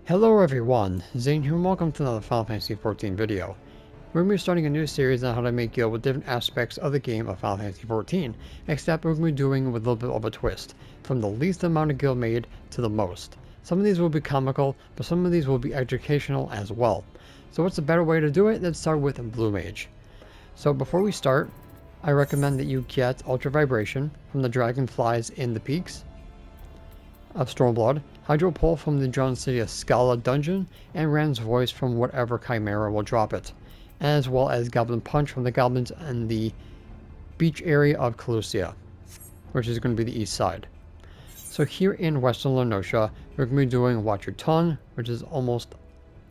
Hello everyone, Zane here and welcome to another Final Fantasy XIV video. We're going to be starting a new series on how to make guild with different aspects of the game of Final Fantasy XIV, except we're going to be doing with a little bit of a twist, from the least amount of guild made to the most. Some of these will be comical, but some of these will be educational as well. So what's a better way to do it? Let's start with Blue Mage. So before we start, I recommend that you get ultravibration from the dragonflies in the peaks of Stormblood, Hydro Pull from the Noscea Scala dungeon, and Ram's Voice from whatever Chimera will drop it, as well as Goblin Punch from the goblins in the beach area of Calusia, which is going to be the east side. So here in Western La Noscea, we're going to be doing Watch Your Tongue, which is almost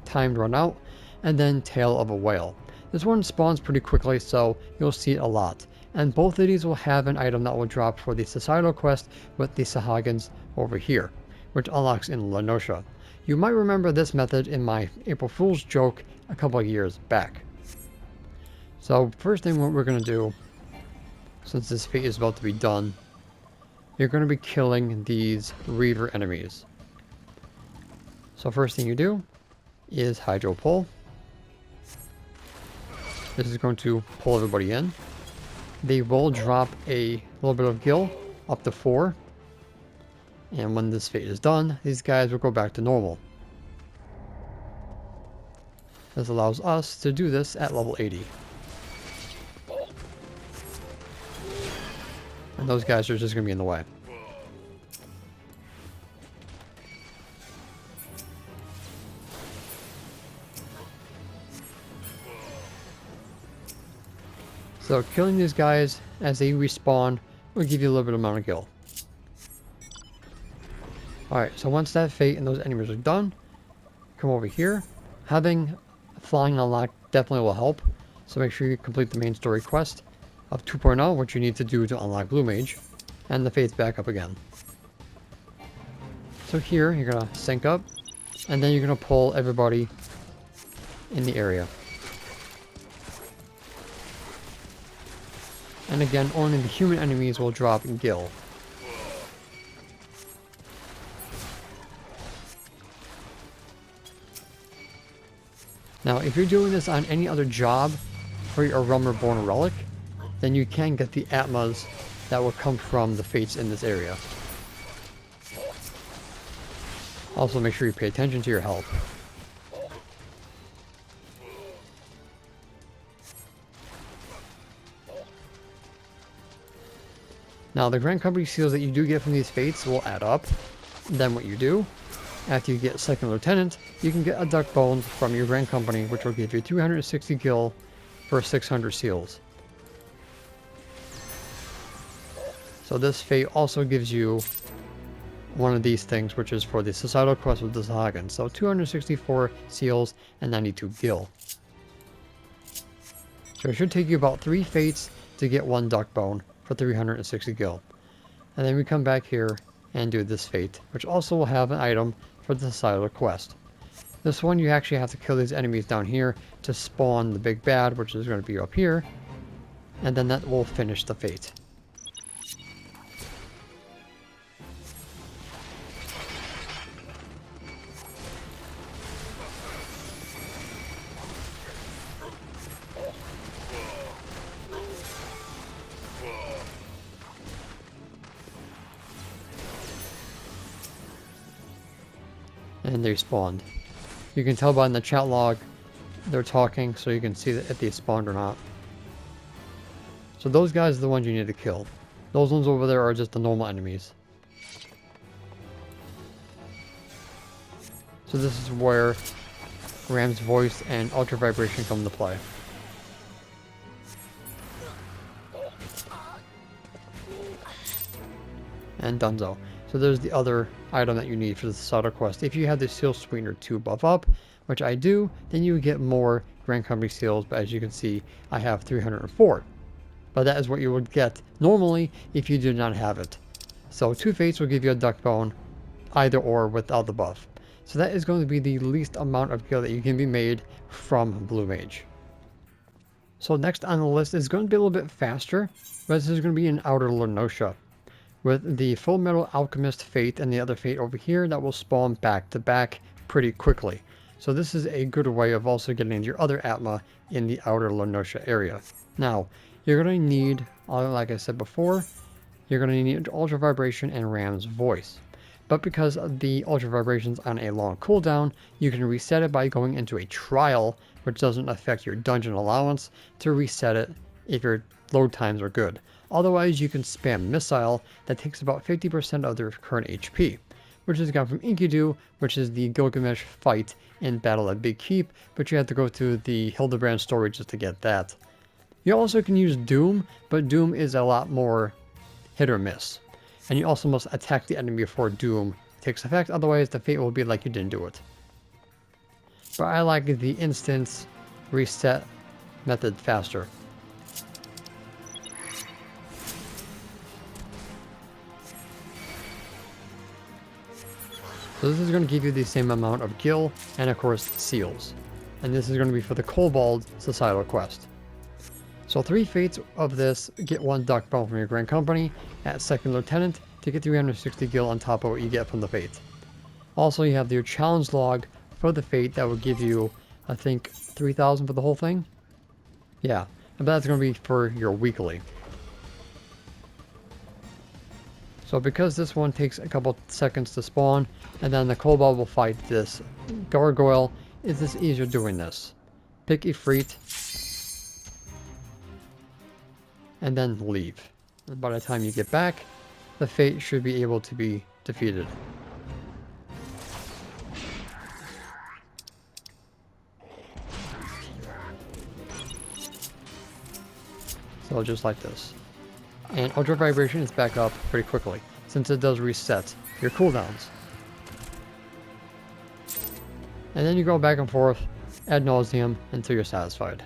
timed run out, and then Tail of a Whale. This one spawns pretty quickly, so you'll see it a lot. And both of these will have an item that will drop for the societal quest with the Sahagins over here, which unlocks in La Noscea. You might remember this method in my April Fool's joke a couple of years back. So first thing what we're going to do, since this fate is about to be done, you're going to be killing these Reaver enemies. So first thing you do is Hydro Pull. This is going to pull everybody in. They will drop a little bit of gil, up to 4. And when this fate is done, these guys will go back to normal. This allows us to do this at level 80. And those guys are just going to be in the way. So killing these guys as they respawn will give you a little bit amount of gil. Alright, so once that fate and those enemies are done, come over here. Having flying unlocked definitely will help. So make sure you complete the main story quest of 2.0, which you need to do to unlock Blue Mage. And the fate's back up again. So here, you're going to sync up. And then you're going to pull everybody in the area. And again, only the human enemies will drop in gil. Now, if you're doing this on any other job for your Realm Reborn relic, then you can get the Atmas that will come from the fates in this area. Also, make sure you pay attention to your health. Now, the Grand Company seals that you do get from these fates will add up. Then what you do, after you get Second Lieutenant, you can get a Duck Bone from your Grand Company, which will give you 360 gil for 600 seals. So this fate also gives you one of these things, which is for the Societal Quest with the Sahagin. So 264 seals and 92 gil. So it should take you about 3 fates to get 1 Duck Bone for 360 gil. And then we come back here and do this fate, which also will have an item for the societal quest. This one you actually have to kill these enemies down here to spawn the big bad, which is going to be up here, and then that will finish the fate. And they spawned. You can tell by in the chat log they're talking, so you can see if they spawned or not. So those guys are the ones you need to kill. Those ones over there are just the normal enemies. So this is where Ram's Voice and ultravibration come into play. And Dunzo. So there's the other item that you need for the Societal Quest. If you have the Seal Sweetener 2 buff up, which I do, then you get more Grand Company seals, but as you can see, I have 304. But that is what you would get normally if you do not have it. So 2 fates will give you a Duck Bone, either or without the buff. So that is going to be the least amount of gil that you can be made from Blue Mage. So next on the list is going to be a little bit faster, but this is going to be in Outer La Noscea, with the Full Metal Alchemist Fate and the other Fate over here that will spawn back to back pretty quickly. So this is a good way of also getting your other Atma in the outer noscea area. Now, you're going to need, like I said before, you're going to need ultravibration and Ram's voice. But because the ultravibration's on a long cooldown, you can reset it by going into a trial, which doesn't affect your dungeon allowance, to reset it if your load times are good. Otherwise, you can spam missile that takes about 50% of their current HP, which is gone from Enkidu, which is the Gilgamesh fight in Battle at Big Keep, but you have to go through the Hildebrand story just to get that. You also can use Doom, but Doom is a lot more hit or miss. And you also must attack the enemy before Doom takes effect, otherwise the fate will be like you didn't do it. But I like the instant reset method faster. So this is going to give you the same amount of gil and of course seals. And this is going to be for the Kobold societal quest. So 3 fates of this get 1 duck bone from your Grand Company at 2nd Lieutenant to get 360 gil on top of what you get from the fate. Also you have your challenge log for the fate that will give you, I think, 3,000 for the whole thing? Yeah, but that's going to be for your weekly. So because this one takes a couple seconds to spawn, and then the Kobold will fight this Gargoyle, is this easier doing this. Pick Ifrit, and then leave. And by the time you get back, the fate should be able to be defeated. So just like this. And ultra vibration is back up pretty quickly, since it does reset your cooldowns. And then you go back and forth ad nauseum until you're satisfied.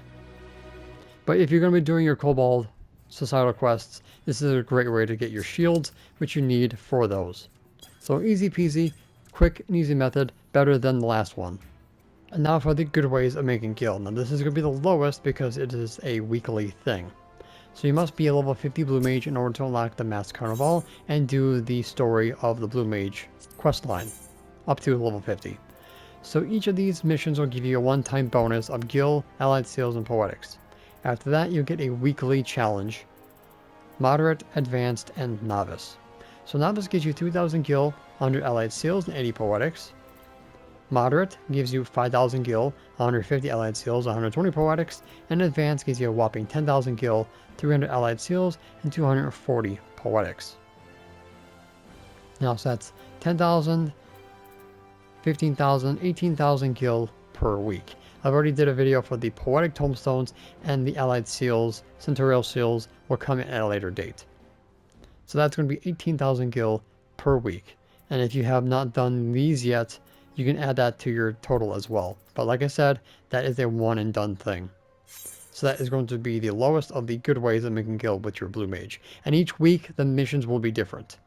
But if you're going to be doing your Kobold societal quests, this is a great way to get your shields, which you need for those. So easy peasy, quick and easy method, better than the last one. And now for the good ways of making gil. Now this is going to be the lowest because it is a weekly thing. So you must be a level 50 blue mage in order to unlock the masked carnivale and do the story of the blue mage quest line up to level 50. So each of these missions will give you a one-time bonus of gil, allied seals, and poetics. After that, you get a weekly challenge, moderate, advanced, and novice. So novice gives you 2,000 gil, 100 allied seals, and 80 poetics. Moderate gives you 5,000 gil, 150 allied seals, 120 poetics, and advanced gives you a whopping 10,000 gil, 300 allied seals, and 240 poetics. Now so that's 10,000, 15,000, 18,000 gil per week. I've already did a video for the poetic tombstones, and the allied seals, centurial seals, will come in at a later date. So that's going to be 18,000 gil per week. And if you have not done these yet, you can add that to your total as well. But like I said, that is a one and done thing. So that is going to be the lowest of the good ways of making gil with your blue mage. And each week, the missions will be different.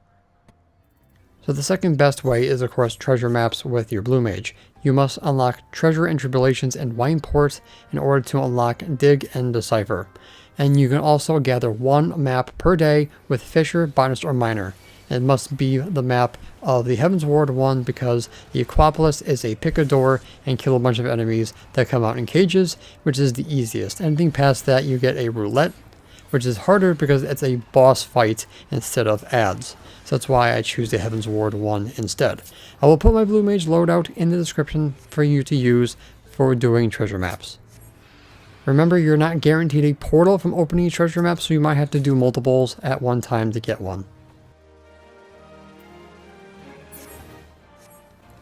So the second best way is of course treasure maps with your blue mage. You must unlock treasure and tribulations in Wineport in order to unlock dig and decipher. And you can also gather one map per day with fisher, botanist, or miner. It must be the map of the heavensward one because the Acropolis is a pick a door and kill a bunch of enemies that come out in cages, which is the easiest. Anything past that you get a roulette, which is harder because it's a boss fight instead of ads. So that's why I choose the heavensward one instead. I will put my blue mage loadout in the description for you to use for doing treasure maps. Remember, you're not guaranteed a portal from opening a treasure map, so you might have to do multiples at one time to get one.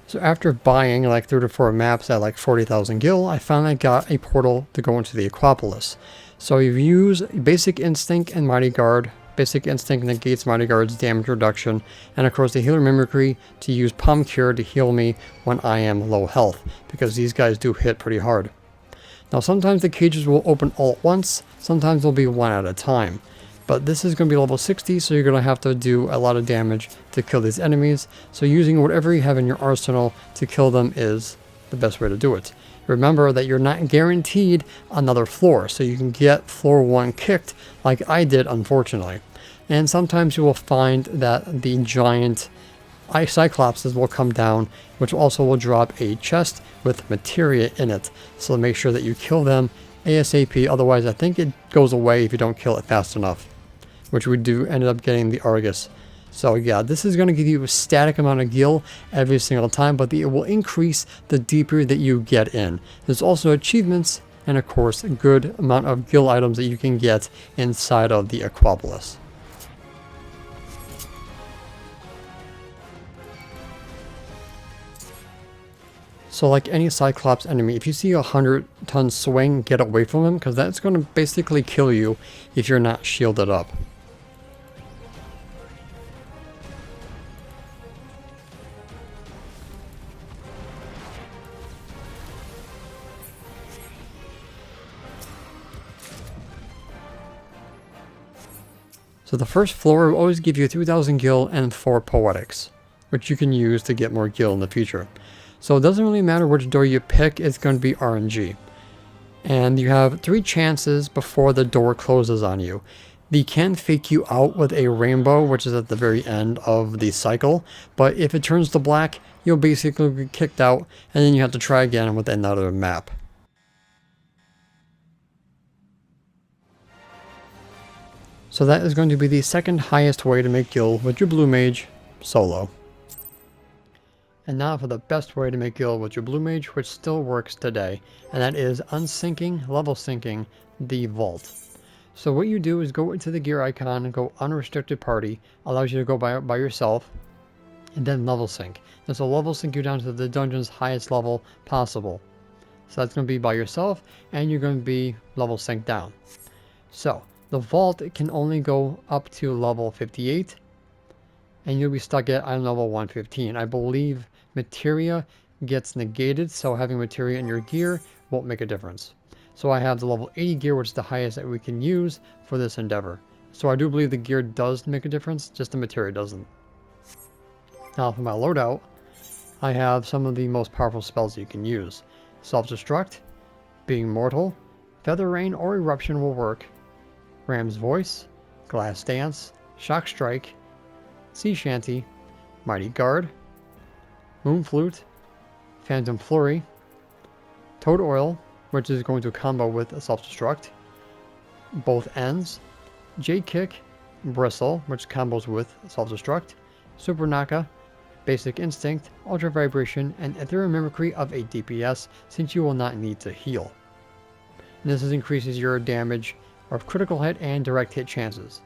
So after buying like 3 to 4 maps at like 40,000 gil, I finally got a portal to go into the Acropolis. So you use Basic Instinct and Mighty Guard. Basic Instinct negates Mighty Guard's damage reduction, and of course the healer Mimicry to use Palm Cure to heal me when I am low health, because these guys do hit pretty hard. Now sometimes the cages will open all at once, sometimes they'll be one at a time. But this is going to be level 60, so you're going to have to do a lot of damage to kill these enemies. So using whatever you have in your arsenal to kill them is the best way to do it. Remember that you're not guaranteed another floor, so you can get floor 1 kicked like I did, unfortunately. And sometimes you will find that the giant cyclopses will come down, which also will drop a chest with materia in it. So make sure that you kill them ASAP, otherwise I think it goes away if you don't kill it fast enough, which we do ended up getting the Argus. So yeah, this is going to give you a static amount of gil every single time, but it will increase the deeper that you get in. There's also achievements and of course a good amount of gil items that you can get inside of the Aquapolis. So like any Cyclops enemy, if you see a 100-ton swing, get away from him, because that's going to basically kill you if you're not shielded up. So the first floor will always give you 3,000 gil and 4 poetics, which you can use to get more gil in the future. So it doesn't really matter which door you pick, it's going to be RNG. And you have 3 chances before the door closes on you. They can fake you out with a rainbow, which is at the very end of the cycle, but if it turns to black, you'll basically be kicked out, and then you have to try again with another map. So that is going to be the second highest way to make gil with your blue mage solo. And now for the best way to make gil with your blue mage, which still works today, and that is unsyncing, level syncing the vault. So what you do is go into the gear icon and go unrestricted party, allows you to go by yourself, and then level sync. This will level sync you down to the dungeon's highest level possible. So that's going to be by yourself, and you're going to be level synced down. So the vault can only go up to level 58, and you'll be stuck at level 115. I believe materia gets negated, so having materia in your gear won't make a difference. So I have the level 80 gear, which is the highest that we can use for this endeavor. So I do believe the gear does make a difference, just the materia doesn't. Now for my loadout, I have some of the most powerful spells you can use. Self-destruct, being mortal, feather rain or eruption will work. Ram's voice, glass dance, shock strike, sea shanty, mighty guard, moonflute, phantom flurry, toad oil, which is going to combo with a self-destruct, both ends, J kick, bristle, which combos with self-destruct, surpanakha, basic instinct, ultravibration, and aetheric mimicry of a DPS, since you will not need to heal. And this increases your damage of critical hit and direct hit chances.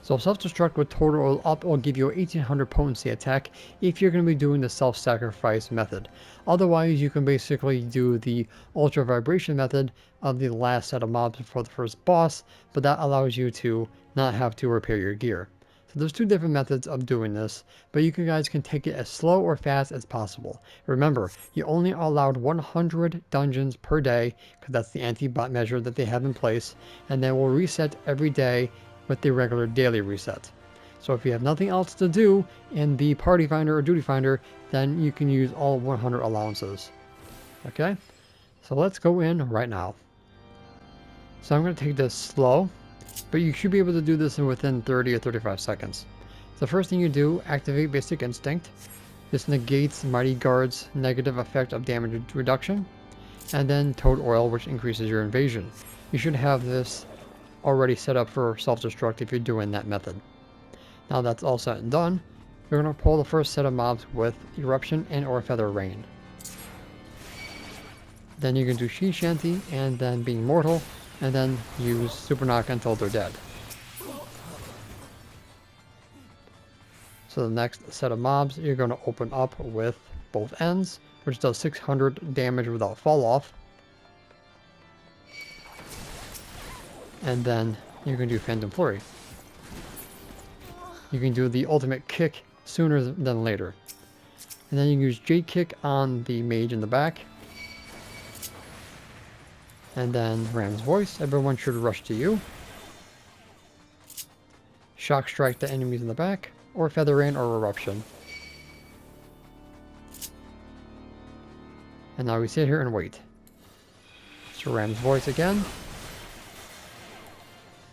So self-destruct with total oil up will give you a 1800 potency attack if you're going to be doing the self-sacrifice method. Otherwise, you can basically do the ultra vibration method of the last set of mobs before the first boss, but that allows you to not have to repair your gear. So there's 2 different methods of doing this, but you guys can take it as slow or fast as possible. Remember, you only are allowed 100 dungeons per day, because that's the anti-bot measure that they have in place, and then will reset every day with the regular daily reset. So if you have nothing else to do in the party finder or duty finder, then you can use all 100 allowances. Okay, so let's go in right now. So I'm going to take this slow, but you should be able to do this within 30 or 35 seconds. The first thing you do, activate basic instinct. This negates mighty guard's negative effect of damage reduction, and then toad oil, which increases your invasion. You should have this already set up for self-destruct if you're doing that method. Now that's all set and done, we're going to pull the first set of mobs with eruption and or feather rain. Then you can do sea shanty and then being mortal, and then use surpanakha until they're dead. So the next set of mobs you're going to open up with both ends, which does 600 damage without fall off. And then you can do Phantom Flurry. You can do the ultimate kick sooner than later. And then you can use J kick on the mage in the back. And then Ram's voice, everyone should rush to you. Shock strike the enemies in the back, or feather rain or eruption. And now we sit here and wait. So Ram's voice again.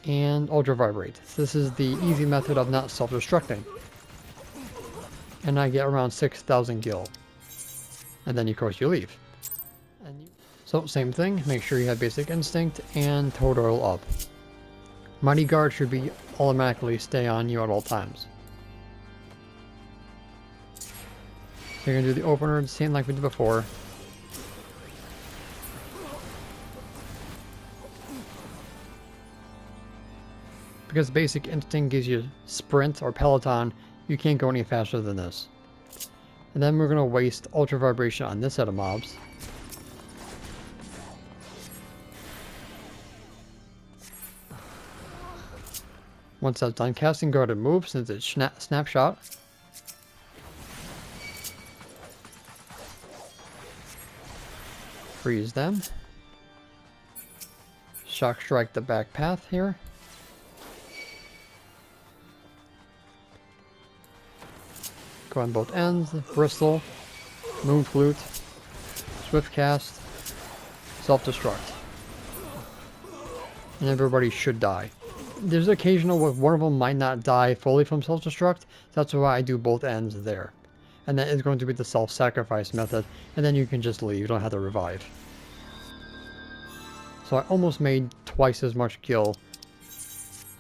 And ultra vibrate. This is the easy method of not self-destructing. and I get around 6,000 gil. And then of course you leave. So same thing, make sure you have basic instinct and toad oil up. Mighty guard should be automatically stay on you at all times. You're gonna do the opener, same like we did before. Because basic instinct gives you sprint or peloton, you can't go any faster than this. And then we're gonna waste ultravibration on this set of mobs. Once that's done, casting guarded move since it's snapshot. Freeze them. Shock strike the back path here. Go on both ends. Bristle, moonflute, swift cast, self-destruct. And everybody should die. There's occasional where one of them might not die fully from self-destruct. That's why I do both ends there. And that is going to be the self-sacrifice method. And then you can just leave. You don't have to revive. So I almost made twice as much gil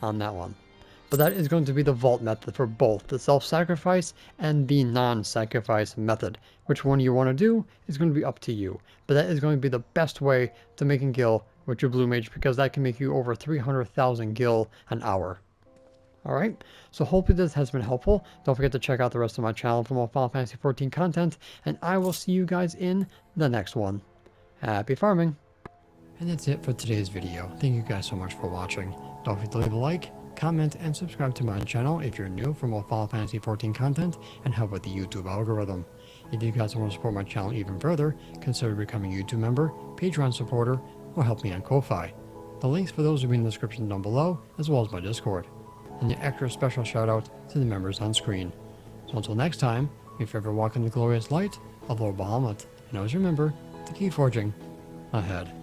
on that one. But that is going to be the vault method for both the self-sacrifice and the non-sacrifice method. Which one you want to do is going to be up to you. But that is going to be the best way to making gil with your blue mage, because that can make you over 300,000 gil an hour. Alright, so hopefully this has been helpful. Don't forget to check out the rest of my channel for more Final Fantasy XIV content, and I will see you guys in the next one. Happy farming! And that's it for today's video. Thank you guys so much for watching. Don't forget to leave a like, comment, and subscribe to my channel if you're new for more Final Fantasy XIV content and help with the YouTube algorithm. If you guys want to support my channel even further, consider becoming a YouTube member, Patreon supporter, or help me on Ko-Fi. The links for those will be in the description down below, as well as my Discord. And an extra special shout out to the members on screen. So until next time, if you ever walk in the glorious light of Lord Bahamut, and always remember to keep forging ahead.